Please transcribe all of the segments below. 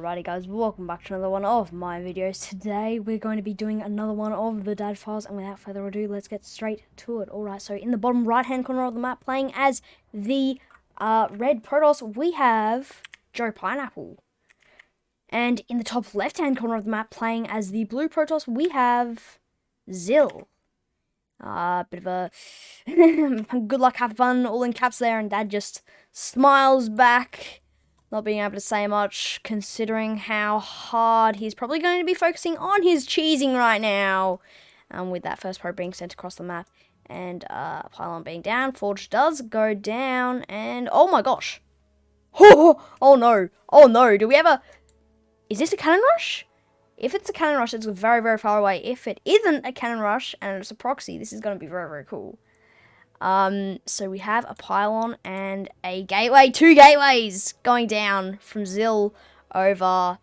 Alrighty guys, welcome back to another one of my videos. Today we're going to be doing another one of the Dad Files, and without further ado, let's get straight to it. Alright, so in the bottom right hand corner of the map, playing as the red Protoss, we have Joe Pineapple. And in the top left hand corner of the map, playing as the blue Protoss, we have Zill. Bit of a good luck, have fun, all in caps there, and Dad just smiles back. Not being able to say much, considering how hard he's probably going to be focusing on his cheesing right now. With that first probe being sent across the map, and pylon being down, Forge does go down, and oh my gosh. Oh no, oh no, do we have a... Is this a cannon rush? If it's a cannon rush, it's very, very far away. If it isn't a cannon rush, and it's a proxy, this is going to be very, very cool. So we have a pylon and a gateway, two gateways going down from Zill over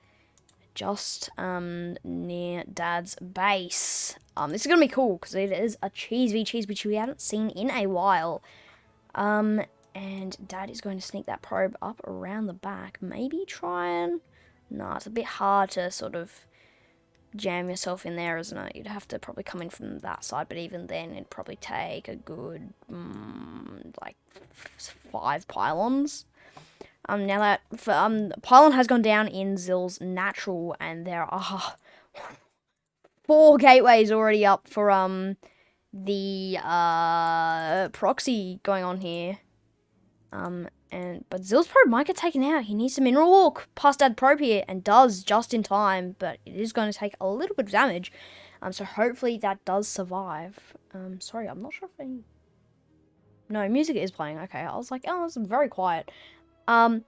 just near Dad's base. This is gonna be cool because it is a cheese which we haven't seen in a while. And Dad is going to sneak that probe up around the back. Maybe try and... No, it's a bit hard to sort of jam yourself in there, isn't it? You'd have to probably come in from that side, but even then it'd probably take a good like 5 pylons. Now that pylon has gone down in Zill's natural, and there are 4 gateways already up for the proxy going on here. But Zill's probe might get taken out. He needs to mineral walk past Dad probe here, and does just in time, but it is going to take a little bit of damage. So hopefully that does survive. Sorry, I'm not sure if any... No, music is playing. Okay, I was like, oh, it's very quiet. And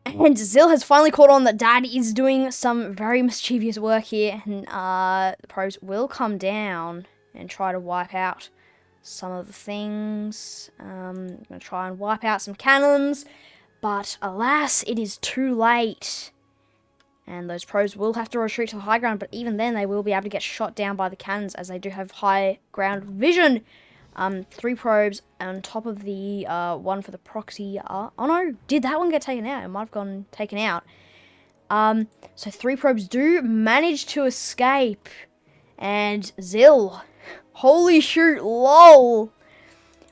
Zill has finally caught on that Dad is doing some very mischievous work here, and the probes will come down and try to wipe out some of the things. I'm going to try and wipe out some cannons, but alas, it is too late. And those probes will have to retreat to the high ground, but even then they will be able to get shot down by the cannons, as they do have high ground vision. 3 probes on top of the one for the proxy. Oh no, did that one get taken out? It might have gone taken out. So 3 probes do manage to escape. And Zill, holy shoot, lol,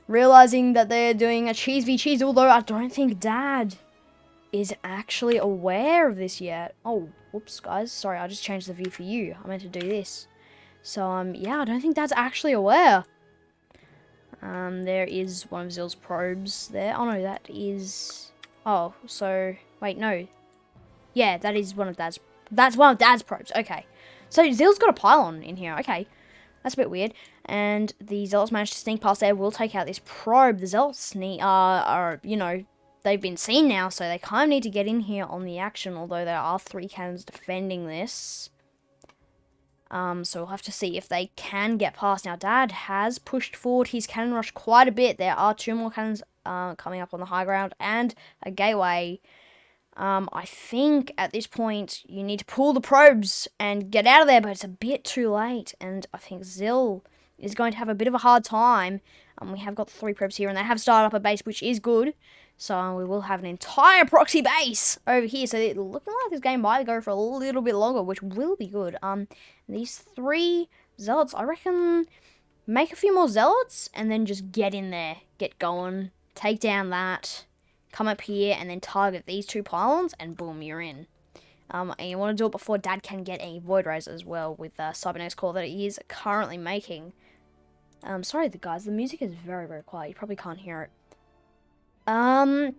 realizing that they're doing a cheese v cheese, although I don't think Dad is actually aware of this yet. Oh, whoops, guys, sorry, I just changed the view for you. I meant to do this. So, yeah, I don't think Dad's actually aware. There is one of Zill's probes there. Oh, no, that is... Oh, so... Wait, no. Yeah, that is one of Dad's... That's one of Dad's probes. Okay. So, Zill's got a pylon in here. Okay. That's a bit weird. And the Zealots managed to sneak past there. We'll take out this probe. The Zealots are, you know, they've been seen now, so they kind of need to get in here on the action, although there are 3 cannons defending this. So we'll have to see if they can get past. Now, Dad has pushed forward his cannon rush quite a bit. There are 2 more cannons coming up on the high ground and a gateway. I think at this point you need to pull the probes and get out of there, but it's a bit too late, and I think Zill is going to have a bit of a hard time. We have got 3 probes here, and they have started up a base, which is good. So we will have an entire proxy base over here. So it's looking like this game might go for a little bit longer, which will be good. These 3 Zealots, I reckon, make a few more Zealots and then just get in there, get going, take down that, come up here, and then target these 2 pylons, and boom, you're in. And you want to do it before Dad can get a Void Rays as well, with the Cybernetics core that he is currently making. Sorry, guys, the music is very, very quiet. You probably can't hear it. And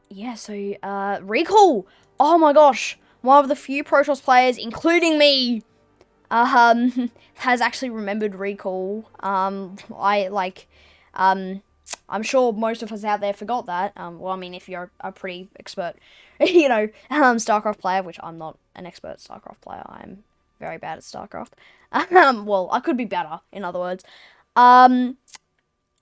yeah, so recall. Oh my gosh, one of the few Protoss players, including me, has actually remembered recall. I'm sure most of us out there forgot that. Well, I mean, if you're a pretty expert, you know, StarCraft player, which I'm not an expert StarCraft player. I'm very bad at StarCraft. Well, I could be better, in other words.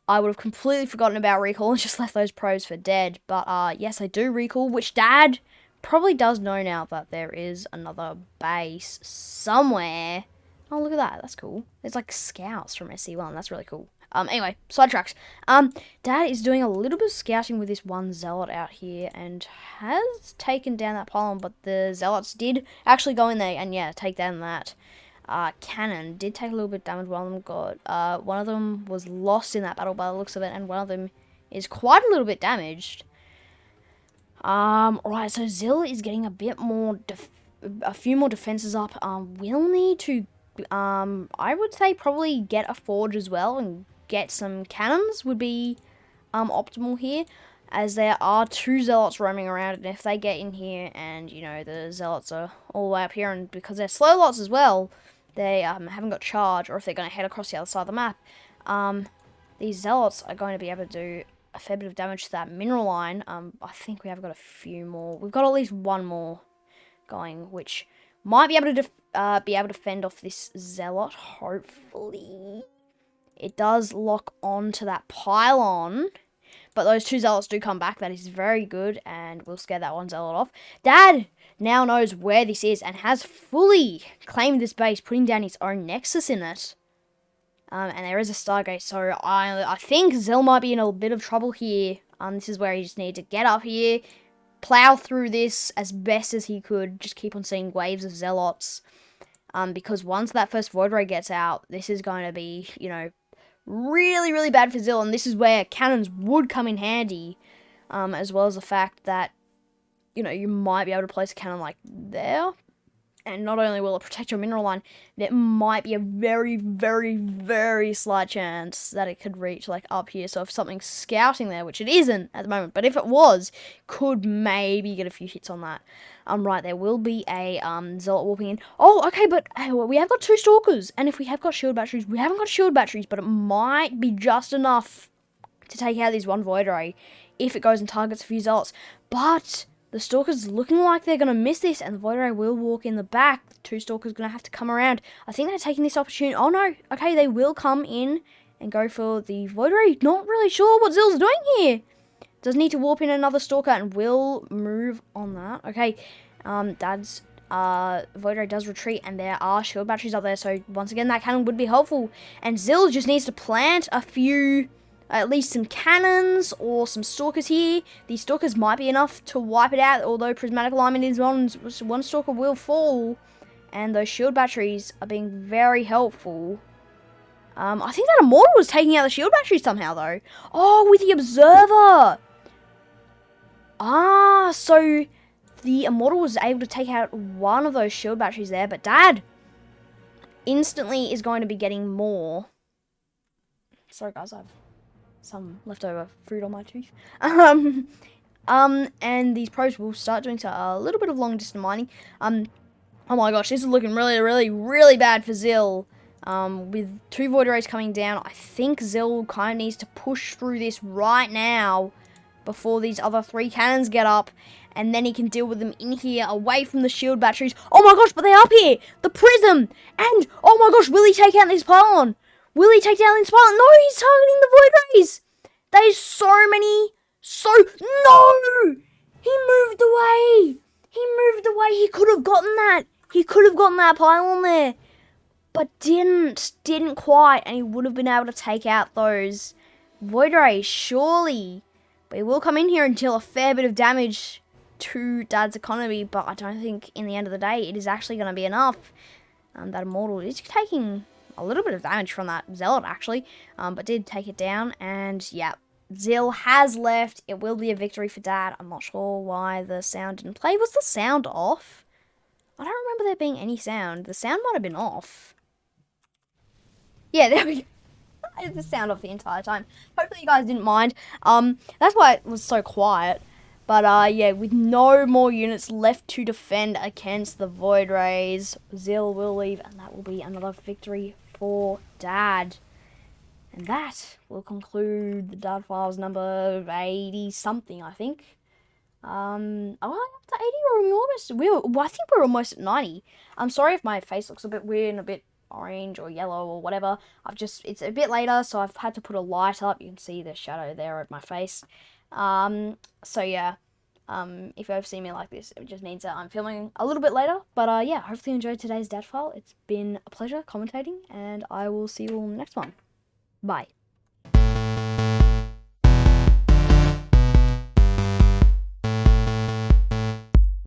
I would have completely forgotten about recall and just left those probes for dead. But, yes, I do recall, which Dad probably does know now that there is another base somewhere. Oh, look at that. That's cool. There's, like, scouts from SC1. That's really cool. Anyway, sidetracks. Dad is doing a little bit of scouting with this one zealot out here and has taken down that pylon, but the zealots did actually go in there and, yeah, take down that cannon. Did take a little bit of damage. One of them was lost in that battle by the looks of it, and one of them is quite a little bit damaged. Right, so Zil is getting a bit more, a few more defenses up. We'll need to, I would say probably get a forge as well and get some cannons would be, optimal here, as there are 2 zealots roaming around, and if they get in here and, you know, the zealots are all the way up here, and because they're slow lots as well, they, haven't got charge, or if they're going to head across the other side of the map, these zealots are going to be able to do a fair bit of damage to that mineral line. I think we have got a few more. We've got at least one more going, which might be able to fend off this zealot. Hopefully, it does lock onto that pylon. But those 2 zealots do come back. That is very good, and we'll scare that one zealot off. Dad now knows where this is and has fully claimed this base, putting down his own nexus in it. And there is a Stargate, so I think Zil might be in a bit of trouble here. This is where he just needed to get up here, plow through this as best as he could, just keep on seeing waves of zealots. Because once that first Void Ray gets out, this is going to be, you know, really, really bad for Zil, and this is where cannons would come in handy, as well as the fact that, you know, you might be able to place a cannon like there. And not only will it protect your mineral line, there might be a very, very, very slight chance that it could reach, like, up here. So if something's scouting there, which it isn't at the moment, but if it was, could maybe get a few hits on that. Right, there will be a, zealot warping in. Oh, okay, but we have got 2 stalkers. And if we have got shield batteries, we haven't got shield batteries, but it might be just enough to take out this one Void Ray if it goes and targets a few zealots. But the Stalker's looking like they're going to miss this, and the Void Ray will walk in the back. The 2 Stalkers going to have to come around. I think they're taking this opportunity. Oh, no. Okay, they will come in and go for the Void Ray. Not really sure what Zil's doing here. Does need to warp in another Stalker and will move on that. Okay, Dad's Void Ray does retreat, and there are shield batteries up there. So, once again, that cannon would be helpful. And Zil just needs to plant a few, at least some cannons or some stalkers here. These stalkers might be enough to wipe it out, although prismatic alignment is one stalker will fall, and those shield batteries are being very helpful. I think that Immortal was taking out the shield batteries somehow, though. Oh, with the Observer! So the Immortal was able to take out one of those shield batteries there, but Dad instantly is going to be getting more. Sorry, guys, I've some leftover fruit on my tooth. And these probes will start doing a little bit of long distance mining. Oh my gosh, this is looking really, really, really bad for Zil. With 2 Void Rays coming down, I think Zil kind of needs to push through this right now before these other 3 cannons get up, and then he can deal with them in here, away from the shield batteries. Oh my gosh, but they're up here! The Prism! And, oh my gosh, will he take out this pylon? Will he take down this pylon? No, he's targeting the Void Rays! There's so many, no! He moved away! He moved away, he could have gotten that! He could have gotten that pylon there! But didn't quite, and he would have been able to take out those Void Rays, surely. But he will come in here and deal a fair bit of damage to Dad's economy, but I don't think in the end of the day it is actually going to be enough. That Immortal is taking a little bit of damage from that Zealot, actually, but did take it down, and yeah, Zil has left. It will be a victory for Dad. I'm not sure why the sound didn't play. Was the sound off? I don't remember there being any sound. The sound might have been off. Yeah, there we go. I had the sound off the entire time. Hopefully you guys didn't mind. That's why it was so quiet. But yeah, with no more units left to defend against the Void Rays, Zil will leave, and that will be another victory for Dad. And that will conclude the Dad Files number 80-something, I think. Are we up to 80 or are we almost... I think we're almost at 90. I'm sorry if my face looks a bit weird and a bit orange or yellow or whatever. It's a bit later, so I've had to put a light up. You can see the shadow there at my face. So yeah, if you ever see me like this, it just means that I'm filming a little bit later. But yeah, hopefully you enjoyed today's Dad File. It's been a pleasure commentating, and I will see you all in the next one. Bye.